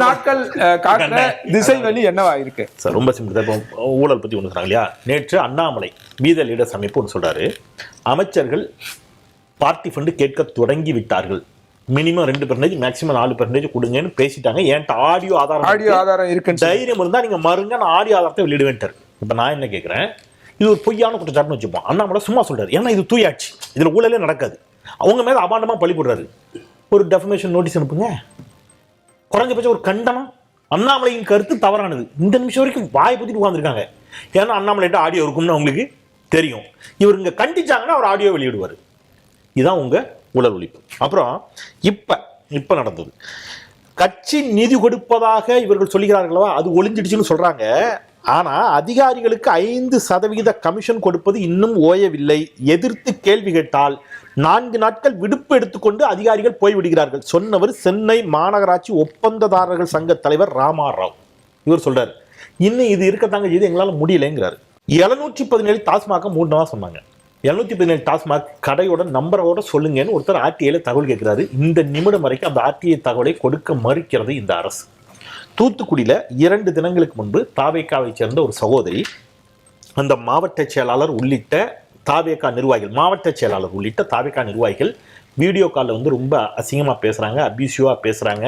நாட்கள் காட்டுற திசை வழி என்னவா இருக்கு சார்? ரொம்ப சிம்பிள். இப்போ ஊழல் பத்தி ஒன்று சொன்னாங்க இல்லையா? நேற்று அண்ணாமலை பீத லீடர்ஸ் அமைப்பு ஒன்று சொல்றாரு, அமைச்சர்கள் பார்ட்டி ஃபண்டு கேட்க தொடங்கி விட்டார்கள், மினிமம் 2% மேக்ஸிமம் 4% கொடுங்கன்னு பேசிட்டாங்க. என்கிட்ட ஆடியோ ஆதாரம் இருக்கு, தைரியம் இருந்தா நீங்க மறுங்க நான் ஆடியோ ஆதாரத்தை வெளியிடுவேன்ட்டார். இப்ப நான் என்ன கேட்கிறேன், இது ஒரு பொய்யான குற்றச்சாட்டுன்னு வச்சுப்போம். அண்ணாமலை சும்மா சொல்றாரு, ஏன்னா இது தூயாட்சி, இதுல ஊழலே நடக்காது, அவங்க மேல அபாண்டமா பழி போடுறாரு. ஒரு டெஃபமேஷன் நோட்டீஸ் அனுப்புங்க, குறைஞ்சபட்சம் ஒரு கண்டனம். அண்ணாமலையின் கருத்து தவறானது. இந்த நிமிஷம் வரைக்கும் வாயை பத்திட்டு உட்காந்துருக்காங்க. ஏன்னா அண்ணாமலைட்ட ஆடியோ இருக்கும்னு அவங்களுக்கு தெரியும். இவர் இங்க கண்டிச்சாங்கன்னா அவர் ஆடியோ வெளியிடுவார். இதுதான் உங்க ஊழல் ஒழிப்பு. அப்புறம் இப்ப நடந்தது, கட்சி நிதி கொடுப்பதாக இவர்கள் சொல்லுகிறார்களா, அது ஒளிஞ்சிடுச்சுன்னு சொல்றாங்க. ஆனா அதிகாரிகளுக்கு 5% கமிஷன் கொடுப்பது இன்னும் ஓயவில்லை. எதிர்த்து கேள்வி கேட்டால் 4 நாட்கள் விடுப்பு எடுத்துக்கொண்டு அதிகாரிகள் போய்விடுகிறார்கள். சொன்னவர் சென்னை மாநகராட்சி ஒப்பந்ததாரர்கள் சங்க தலைவர் ராமாராவ். இவர் சொல்றாரு, இன்னும் இது இருக்கத்தாங்க இது எங்களால முடியலைங்கிறாரு. 717 டாஸ்மாக மூடனதா சொன்னாங்க. 717 டாஸ்மாக் கடையோட நம்பரோட சொல்லுங்கன்னு ஒருத்தர் ஆர்டிஐல தகவல் கேட்கிறாரு. இந்த நிமிடம் வரைக்கும் அந்த ஆர்டிஐ தகவலை கொடுக்க மறுக்கிறது இந்த அரசு. தூத்துக்குடியில 2 தினங்களுக்கு முன்பு தாவேகாவை சேர்ந்த ஒரு சகோதரி அந்த மாவட்ட செயலாளர் உள்ளிட்ட தாவேகா நிர்வாகிகள், மாவட்ட செயலாளர் உள்ளிட்ட தாவேகா நிர்வாகிகள் வீடியோ காலில் வந்து ரொம்ப அசிங்கமாக பேசுகிறாங்க, அபியூசிவாக பேசுகிறாங்க.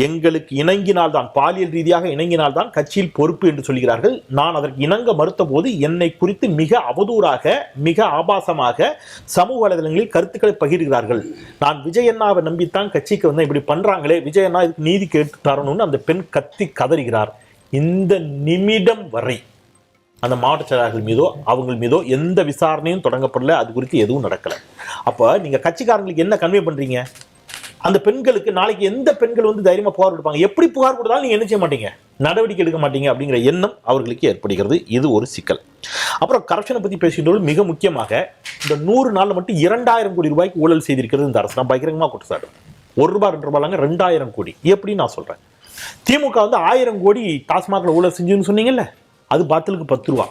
எங்களுக்கு இணங்கினால்தான், பாலியல் ரீதியாக இணங்கினால்தான் கட்சியில் பொறுப்பு என்று சொல்கிறார்கள். நான் அதற்கு இணங்க மறுத்த போது என்னை குறித்து மிக அவதூறாக, மிக ஆபாசமாக சமூக வலைதளங்களில் கருத்துக்களை பகிர்கிறார்கள். நான் விஜயண்ணாவை நம்பித்தான் கட்சிக்கு வந்து இப்படி பண்ணுறாங்களே, விஜயண்ணா இதுக்கு நீதி கேட்டு தரணும்னு அந்த பெண் கத்தி கதறுகிறார். இந்த நிமிடம் வரை அந்த மாவட்ட செயலாளர்கள் மீதோ அவங்க மீதோ எந்த விசாரணையும் தொடங்கப்படல, அது குறித்து எதுவும் நடக்கல. அப்போ நீங்க கட்சிக்காரங்களுக்கு என்ன கன்வே பண்றீங்க? அந்த பெண்களுக்கு நாளைக்கு எந்த பெண்கள் வந்து தைரியமா புகார் கொடுப்பாங்க? எப்படி புகார் கொடுத்தாலும் நீங்க என்ன செய்ய மாட்டீங்க, நடவடிக்கை எடுக்க மாட்டீங்க அப்படிங்கிற எண்ணம் அவர்களுக்கு ஏற்படுகிறது. இது ஒரு சிக்கல். அப்புறம் கரப்ஷனை பத்தி பேசுகின்ற மிக முக்கியமாக இந்த 100 நாள்ல மட்டும் 2000 கோடி ரூபாய்க்கு ஊழல் செய்திருக்கிறது இந்த அரசு. நான் பயங்கரமா குற்றச்சாட்டு. 1 ரூபாய் 2 ரூபாய்லாங்க 2000 கோடி. எப்படி நான் சொல்றேன், திமுக வந்து 1000 கோடி டாஸ்மாக்ல ஊழல் செஞ்சுன்னு சொன்னீங்கல்ல, அது பாத்திலுக்கு 10 ரூபா,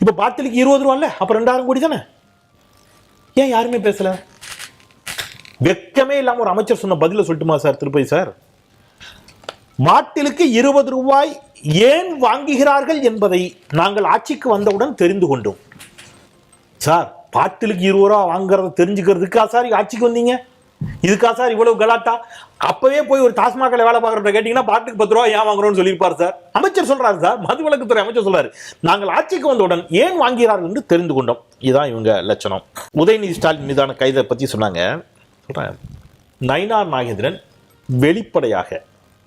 இப்ப பாத்திலுக்கு 20 ரூபா இல்ல, அப்ப 2000 கோடி தானே. ஏன் யாருமே பேசல? வெக்கமே இல்லாம ஒரு அமைச்சர் சொன்ன பதில சொல்லட்டுமா சார்? திருப்பதி சார், பாட்டிலுக்கு 20 ரூபாய் ஏன் வாங்குகிறார்கள் என்பதை நாங்கள் ஆட்சிக்கு வந்தவுடன் தெரிந்து கொண்டோம். சார், பாட்டிலுக்கு 20 ரூபா வாங்குறத தெரிஞ்சுக்கிறதுக்கா சார் ஆட்சிக்கு வந்தீங்க? இதுக்கா சார் இவ்வளவு கலாட்டா? அப்பவே போய் ஒரு டாஸ்மாக்ல வேலை பார்க்கறத கேட்டீங்கன்னா பாட்டுக்கு 10 ரூபா ஏன் வாங்குறோம்னு சொல்லியிருப்பார் சார். அமைச்சர் சொல்றாரு சார், மதுவிலக்குத்துறை அமைச்சர் சொல்றாரு, நாங்கள் ஆட்சிக்கு வந்தவுடன் ஏன் வாங்கிறார்கள் என்று தெரிந்து கொண்டோம். இதுதான் இவங்க லட்சணம். உதயநிதி ஸ்டாலின் மீதான கைதை பத்தி சொன்னாங்க. நயினார் நாகேந்திரன் வெளிப்படையாக,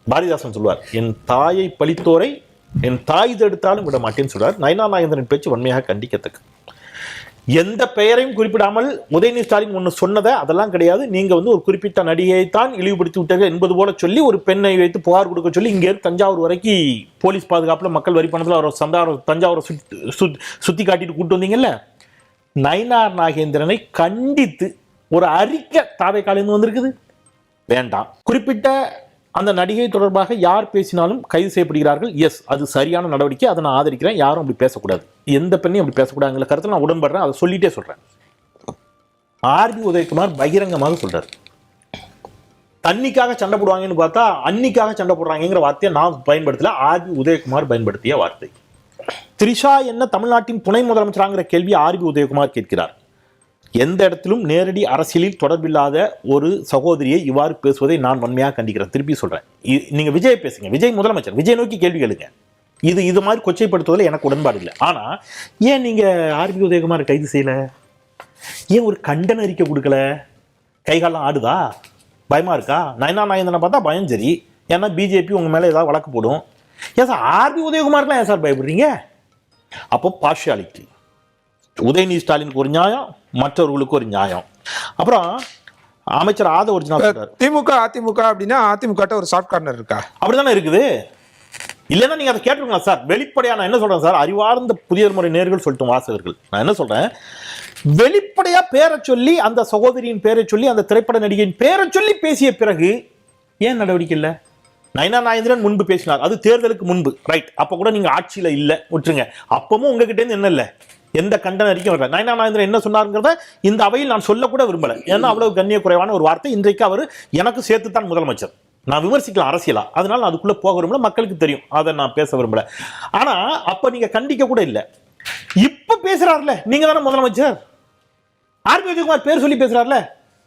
பாரதிதாசன் சொல்வார், என் தாயை பழித்தோரை என் தாய் தடுத்தாலும் விட மாட்டேன்னு சொல்றார். நயினார் நாகேந்திரன் பேச்சு வன்மையாக கண்டிக்கத்தக்க. எந்த பெயரையும் குறிப்பிடாமல் உதயநிதி ஸ்டாலின் ஒன்று சொன்னதை அதெல்லாம் கிடையாது, நீங்க வந்து ஒரு குறிப்பிட்ட நடிகையைத்தான் இழிவுபடுத்தி விட்டீர்கள் என்பது போல சொல்லி ஒரு பெண்ணை வைத்து புகார் கொடுக்க சொல்லி இங்கே தஞ்சாவூர் வரைக்கும் போலீஸ் பாதுகாப்புல மக்கள் வரி பணத்தில் அவர் தஞ்சாவூரை சுத்தி காட்டிட்டு கூட்டு வந்தீங்கல்ல. நயினார் நாகேந்திரனை கண்டித்து ஒரு அறிக்கை தாவேகாலிருந்து வந்திருக்குது. வேண்டாம், குறிப்பிட்ட அந்த நடிகை தொடர்பாக யார் பேசினாலும் கைது செய்யப்படுகிறார்கள். எஸ், அது சரியான நடவடிக்கை, அதை நான் ஆதரிக்கிறேன். யாரும் அப்படி பேசக்கூடாது, எந்த பெண்ணையும் அப்படி பேசக்கூடாதுங்கிற கருத்தை நான் உடன்படுறேன், அதை சொல்லிட்டே சொல்றேன். ஆர்பி உதயகுமார் பகிரங்கமாக சொல்றாரு, தண்ணிக்காக சண்டை போடுவாங்கன்னு பார்த்தா அன்னிக்காக சண்டை போடுறாங்கிற வார்த்தையை நான் பயன்படுத்தல, ஆர்பி உதயகுமார் பயன்படுத்திய வார்த்தை. த்ரிஷா என்ன தமிழ்நாட்டின் துணை முதலமைச்சராங்கிற கேள்வி ஆர்பி உதயகுமார் கேட்கிறார். எந்த இடத்திலும் நேரடி அரசியலில் தொடர்பில்லாத ஒரு சகோதரியை இவ்வாறு பேசுவதை நான் வன்மையாக கண்டிக்கிறேன். திருப்பி சொல்றேன், நீங்க விஜய் பேசுங்க, விஜய் முதலமைச்சர், விஜய் நோக்கி கேள்வி கேளுங்க. இது மாதிரி கொச்சைப்படுத்துவதில் எனக்கு உடன்பாடு இல்லை. ஆனா ஏன் நீங்க ஆர்பி உதயகுமார் கைது செய்யல? ஏன் ஒரு கண்டன அறிக்கை கொடுக்கல? கைகாலம் ஆடுதா? பயமா இருக்கா? நயினார் நாகேந்திரனை பார்த்தா பயம். சரி, ஏன்னா பிஜேபி உங்க மேல ஏதாவது வழக்கு போடும். ஏன் சார் ஆர்பி உதயகுமார்லாம் ஏன் சார் பயப்படுறீங்க? அப்போ பார்ஷியாலிட்டி. உதயநிதி ஸ்டாலினுக்கு ஒரு நியாயம், மற்றவர்களுக்கு ஒரு நியாயம். அப்புறம் அமைச்சர் ஆதவர்ஜுனா சொல்றாரு, திமுக அதிமுக அப்படின்னா அதிமுக ஒரு சாஃப்ட் கார்னர் இருக்கா? அப்படிதானே இருக்குது. இல்லைன்னா நீங்க அதை கேட்டுருங்களா சார்? வெளிப்படையா நான் என்ன சொல்றேன் சார், அறிவார்ந்த புதிய முறை நேர்கள் சொல்லிட்டு வாசகர்கள், நான் என்ன சொல்றேன், வெளிப்படையா பேரை சொல்லி, அந்த சகோதரியின் பேரை சொல்லி, அந்த திரைப்பட நடிகையின் பேரை சொல்லி பேசிய பிறகு ஏன் நடவடிக்கை இல்லை? நயினார் நாகேந்திரன் முன்பு பேசினார், அது தேர்தலுக்கு முன்பு, ரைட். அப்ப கூட நீங்க ஆட்சியில இல்ல, விட்டுருங்க. அப்பவும் உங்ககிட்ட இருந்து என்ன இல்லை, எந்த கண்டன அறிக்கை வரல. நயினார் நாகேந்திரன் என்ன சொன்னாருங்கிறத இந்த அவையில் நான் சொல்லக்கூட விரும்பல. ஏன்னா அவ்வளவு கண்ணிய குறைவான ஒரு வார்த்தை. இன்றைக்கு அவர் எனக்கு சேர்த்துத்தான் முதலமைச்சர். நான் விமர்சிக்கலாம் அரசியலா, அதனால நான் அதுக்குள்ள போக விரும்பல, மக்களுக்கு தெரியும், அதை நான் பேச விரும்பல. ஆனா அப்ப நீங்க கண்டிக்க கூட இல்லை. இப்ப பேசுறாருல, நீங்க தானே முதலமைச்சர், ஆர்பி உதயகுமார் பேர் சொல்லி பேசுறாருல.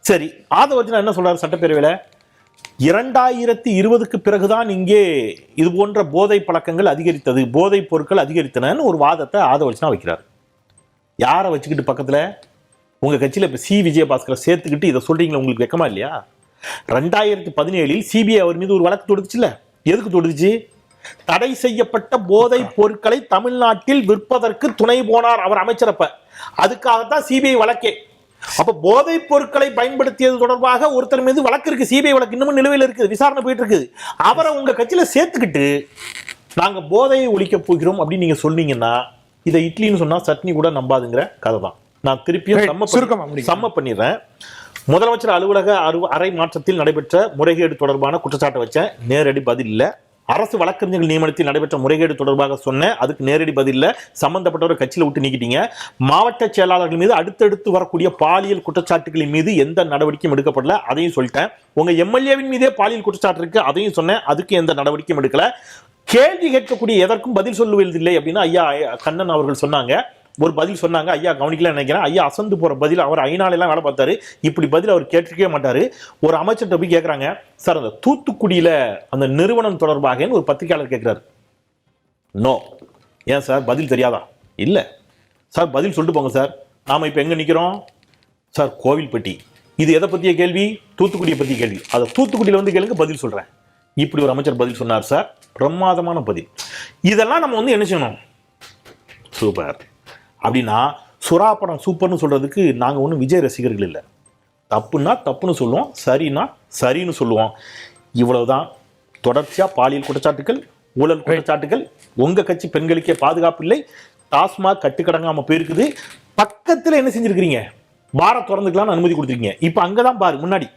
சரி, ஆதவர்ஜனா என்ன சொல்றாரு சட்டப்பேரவையில? 2020க்கு பிறகுதான் இங்கே இது போன்ற போதை பழக்கங்கள் அதிகரித்தது, போதைப் பொருட்கள் அதிகரித்தனன்னு ஒரு வாதத்தை ஆதவர்ஜனா வைக்கிறார். யாரை வச்சுக்கிட்டு பக்கத்துல? உங்க கட்சியில இப்ப சி விஜயபாஸ்கரை சேர்த்துக்கிட்டு இதை சொல்றீங்களா? உங்களுக்கு வெக்கமா இல்லையா? 2017 சிபிஐ அவர் மீது ஒரு வழக்கு தொடுச்சுல. எதுக்கு தொடுச்சு? தடை செய்யப்பட்ட போதை பொருட்களை தமிழ்நாட்டில் விற்பதற்கு துணை போனார் அவர் அமைச்சரப்ப. அதுக்காகத்தான் சிபிஐ வழக்கே. அப்ப போதை பொருட்களை பயன்படுத்தியது தொடர்பாக ஒருத்தர் மீது வழக்கு இருக்கு, சிபிஐ வழக்கு இன்னமும் நிலுவையில் இருக்குது, விசாரணை போயிட்டு இருக்குது. அவரை உங்க கட்சியில சேர்த்துக்கிட்டு நாங்க போதையை ஒழிக்க போகிறோம் அப்படின்னு நீங்க சொன்னீங்கன்னா, இதை இட்லின்னு சொன்னா சட்னி கூட நம்பாதுங்கிற கதை தான். நான் திருப்பியும் சம்ம பண்ணிடுறேன். முதலமைச்சர் அலுவலக அறை மாற்றத்தில் நடைபெற்ற முறைகேடு தொடர்பான குற்றச்சாட்டை வச்சேன், நேரடி பதில் இல்லை. அரசு வழக்கறிஞர்கள் நியமனத்தில் நடைபெற்ற முறைகேடு தொடர்பாக சொன்னேன், அதுக்கு நேரடி பதில் இல்லை. சம்பந்தப்பட்டவரை கட்சியில் விட்டு நீக்கிட்டீங்க. மாவட்ட செயலாளர்கள் மீது அடுத்தடுத்து வரக்கூடிய பாலியல் குற்றச்சாட்டுகளின் மீது எந்த நடவடிக்கையும் எடுக்கப்படல, அதையும் சொல்லிட்டேன். உங்க எம்எல்ஏவின் மீதே பாலியல் குற்றச்சாட்டு இருக்கு, அதையும் சொன்னேன், அதுக்கு எந்த நடவடிக்கையும் எடுக்கல. கேள்வி கேட்கக்கூடிய எதற்கும் பதில் சொல்லுவதில்லை அப்படின்னு ஐயா கண்ணன் அவர்கள் சொன்னாங்க. ஒரு பதில் சொன்னாங்க, ஐயா கவனிக்கல நினைக்கிறேன். ஐயா அசந்து போற பதில். அவர் ஐநாளெல்லாம் வேலை பார்த்தாரு, இப்படி பதில் அவர் கேட்டிருக்கவே மாட்டாரு. ஒரு அமைச்சர்கிட்ட போய் கேட்கறாங்க, சார் அந்த தூத்துக்குடியில அந்த நிறுவனம் தொடர்பாக ஒரு பத்திரிகையாளர் கேட்கிறாரு. நோ. ஏன் சார் பதில் தெரியாதா? இல்ல சார், பதில் சொல்லிட்டு போங்க சார். நாம இப்ப எங்க நிக்கிறோம் சார்? கோவில்பட்டி. இது எதை பத்திய கேள்வி? தூத்துக்குடியை பத்திய கேள்வி. அதை தூத்துக்குடியில வந்து கேளுங்க, பதில் சொல்றேன். இப்படி ஒரு அமைச்சர் பதில் சொன்னார் சார், பிரமாதமான பதில். இதெல்லாம் நம்ம வந்து என்ன செய்யணும்? சூப்பர் அப்படின்னா, சுறா படம் சூப்பர்னு சொல்றதுக்கு நாங்க ஒன்றும் விஜய் ரசிகர்கள் இல்லை. தப்புன்னா தப்புன்னு சொல்லுவோம், சரின்னா சரின்னு சொல்லுவோம். இவ்வளவுதான். தொடர்ச்சியா பாலியல் குற்றச்சாட்டுகள், ஊழல் குற்றச்சாட்டுகள். உங்க கட்சி பெண்களுக்கே பாதுகாப்பு இல்லை, டாஸ்மாக் கட்டுக்கடங்காம போயிருக்குது. பக்கத்துல என்ன செஞ்சிருக்கிறீங்க? பாரை திறந்துக்கலாம்னு அனுமதி கொடுத்துருக்கீங்க. இப்ப அங்கதான் பாரு, முன்னாடி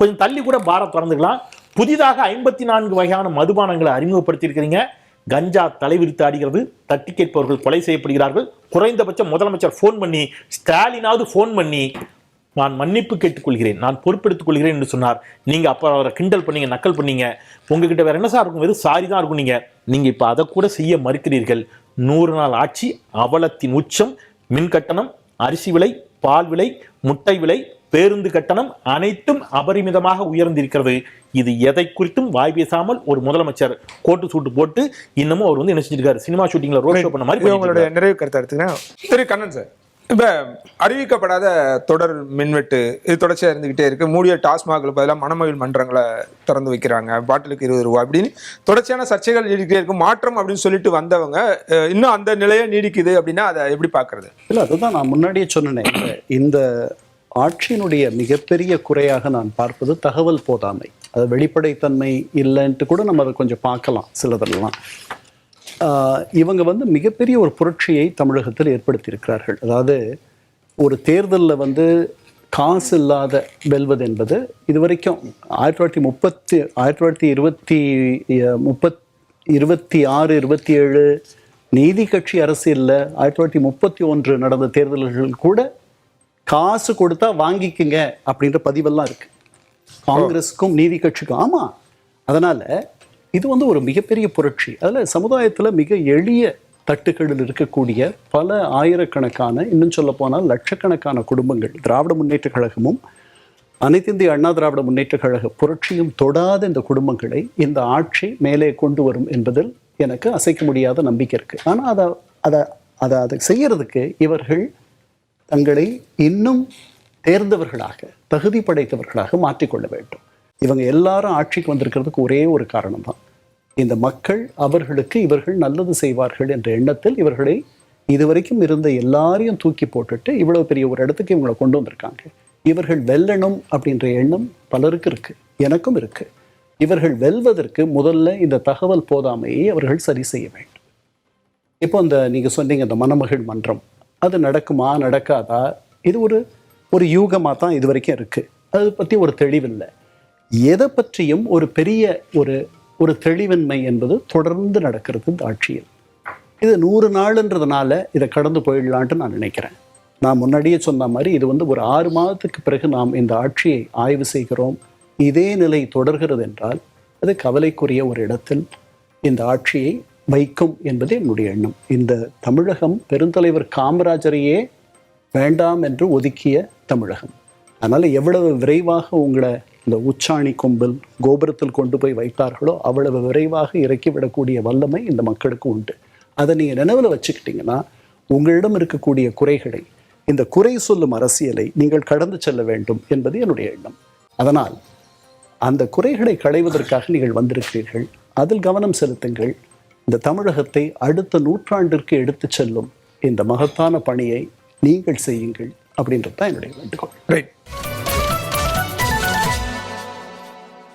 கொஞ்சம் தள்ளி கூட பாரை திறந்துக்கலாம். புதிதாக 54 வகையான மதுபானங்களை அறிமுகப்படுத்தி இருக்கிறீங்க. கஞ்சா தலைவிரித்து ஆடுகிறது, தட்டி கேட்பவர்கள் கொலை செய்யப்படுகிறார்கள். குறைந்தபட்சம் முதலமைச்சர் போன் பண்ணி, ஸ்டாலினாவது போன் பண்ணி நான் மன்னிப்பு கேட்டுக்கொள்கிறேன், நான் பொறுப்பெடுத்துக் கொள்கிறேன் என்று சொன்னார். நீங்க அப்ப அவரை கிண்டல் பண்ணீங்க, நக்கல் பண்ணீங்க. உங்ககிட்ட வேற என்ன சார் இருக்கும்? வெறும் சாரி தான் இருக்கும். நீங்க இப்ப அதை கூட செய்ய மறுக்கிறீர்கள். 100 நாள் ஆட்சி அவலத்தின் உச்சம். மின் கட்டணம், அரிசி விலை, பால் விலை, முட்டை விலை, பேருந்து கட்டணம் அனைத்தும் அபரிமிதமாக உயர்ந்திருக்கிறது. இது எதை குறித்தும் வாய் பேசாமல் ஒரு முதலமைச்சர் கோட்டு சூட்டு போட்டு இன்னமும் அவர் வந்து என்ன செஞ்சிருக்காரு? சினிமா ஷூட்டிங்ல ரோட் ஷோ பண்ண மாதிரி. உங்களுடைய நிறைவு கருத்தை எடுத்துக்கிறேன். திரு கண்ணன் சார், இப்ப அறிவிக்கப்படாத தொடர் மின்வெட்டு இது தொடர்ச்சியா இருந்துகிட்டே இருக்கு. மூடிய டாஸ்மாக்களுக்கு பதிலாக மணமகிழ் மன்றங்களை திறந்து வைக்கிறாங்க, பாட்டிலுக்கு 20 ரூபாய் அப்படின்னு தொடர்ச்சியான சர்ச்சைகள் நீடிக்கிட்டே இருக்கும். மாற்றம் அப்படின்னு சொல்லிட்டு வந்தவங்க இன்னும் அந்த நிலையை நீடிக்குது அப்படின்னா அதை எப்படி பாக்குறது? இல்லை, அதுதான் நான் முன்னாடியே சொன்னேன். இந்த ஆட்சியினுடைய மிகப்பெரிய குறையாக நான் பார்ப்பது தகவல் போதாமை. அது வெளிப்படைத்தன்மை இல்லைன்ட்டு கூட நம்ம அதை கொஞ்சம் பார்க்கலாம் சிலதெல்லாம். இவங்க வந்து மிகப்பெரிய ஒரு புரட்சியை தமிழகத்தில் ஏற்படுத்தியிருக்கிறார்கள். அதாவது ஒரு தேர்தலில் வந்து காசு இல்லாத வெல்வது என்பது இதுவரைக்கும் 1926, 27 நீதி கட்சி அரசியலில் 1931 நடந்த தேர்தல்கள் கூட காசு கொடுத்தா வாங்கிக்குங்க அப்படின்ற பதிவெல்லாம் இருக்கு காங்கிரஸுக்கும் நீதி கட்சிக்கும். ஆமா, அதனால இது வந்து ஒரு மிகப்பெரிய புரட்சி. அதில் சமுதாயத்தில் மிக எளிய தட்டுக்களில் இருக்கக்கூடிய பல ஆயிரக்கணக்கான, இன்னும் சொல்ல போனால் லட்சக்கணக்கான குடும்பங்கள், திராவிட முன்னேற்ற கழகமும் அனைத்து இந்திய அண்ணா திராவிட முன்னேற்ற கழக புரட்சியும் தொடாத இந்த குடும்பங்களை இந்த ஆட்சி மேலே கொண்டு வரும் என்பதில் எனக்கு அசைக்க முடியாத நம்பிக்கை இருக்கு. ஆனால் அதை செய்யறதுக்கு இவர்கள் தங்களை இன்னும் தேர்ந்தவர்களாக, தகுதி படைத்தவர்களாக மாற்றிக்கொள்ள வேண்டும். இவங்க எல்லாரும் ஆட்சிக்கு வந்திருக்கிறதுக்கு ஒரே ஒரு காரணம் தான், இந்த மக்கள் அவர்களுக்கு இவர்கள் நல்லது செய்வார்கள் என்ற எண்ணத்தில் இவர்களை இதுவரைக்கும் இருந்த எல்லாரையும் தூக்கி போட்டுட்டு இவ்வளவு பெரிய ஒரு இடத்துக்கு இவங்களை கொண்டு வந்திருக்காங்க. இவர்கள் வெல்லணும் அப்படின்ற எண்ணம் பலருக்கு இருக்கு, எனக்கும் இருக்கு. இவர்கள் வெல்வதற்கு முதல்ல இந்த தகவல் போதாமையை அவர்கள் சரி செய்ய வேண்டும். இப்போ நீங்க சொன்னீங்க இந்த மணமகிழ் மன்றம், அது நடக்குமா நடக்காதா? இது ஒரு யூகமாக தான் இது வரைக்கும் இருக்கு. அதை பற்றி ஒரு தெளிவில்லை. எதை பற்றியும் ஒரு பெரிய ஒரு தெளிவின்மை என்பது தொடர்ந்து நடக்கிறது இந்த ஆட்சியில். இது 100 நாளுன்றதுனால இதை கடந்து போயிடலான்ட்டு நான் நினைக்கிறேன். நான் முன்னாடியே சொன்ன மாதிரி இது வந்து ஒரு 6 மாதத்துக்கு பிறகு நாம் இந்த ஆட்சியை ஆய்வு செய்கிறோம், இதே நிலை தொடர்கிறது என்றால் அது கவலைக்குரிய ஒரு இடத்தில் இந்த ஆட்சியை வைக்கும் என்பதே என்னுடைய எண்ணம். இந்த தமிழகம் பெருந்தலைவர் காமராஜரையே வேண்டாம் என்று ஒதுக்கிய தமிழகம். அதனால் எவ்வளவு விரைவாக உங்களை இந்த உச்சாணி கொம்பில் கோபுரத்தில் கொண்டு போய் வைத்தார்களோ அவ்வளவு விரைவாக இறக்கிவிடக்கூடிய வல்லமை இந்த மக்களுக்கு உண்டு. அதை நீங்கள் நினைவில் வச்சுக்கிட்டிங்கன்னா உங்களிடம் இருக்கக்கூடிய குறைகளை, இந்த குறை சொல்லும் அரசியலை நீங்கள் கடந்து செல்ல வேண்டும் என்பது என்னுடைய எண்ணம். அதனால் அந்த குறைகளை களைவதற்காக நீங்கள் வந்திருக்கிறீர்கள். அதில் கவனம் செலுத்துங்கள். இந்த தமிழகத்தை அடுத்த நூற்றாண்டிற்கு எடுத்து செல்லும் இந்த மகத்தான பணியை நீங்கள் செய்யுங்கள் அப்படின்றது தான் என்னுடைய வேண்டுகோள். ரைட்.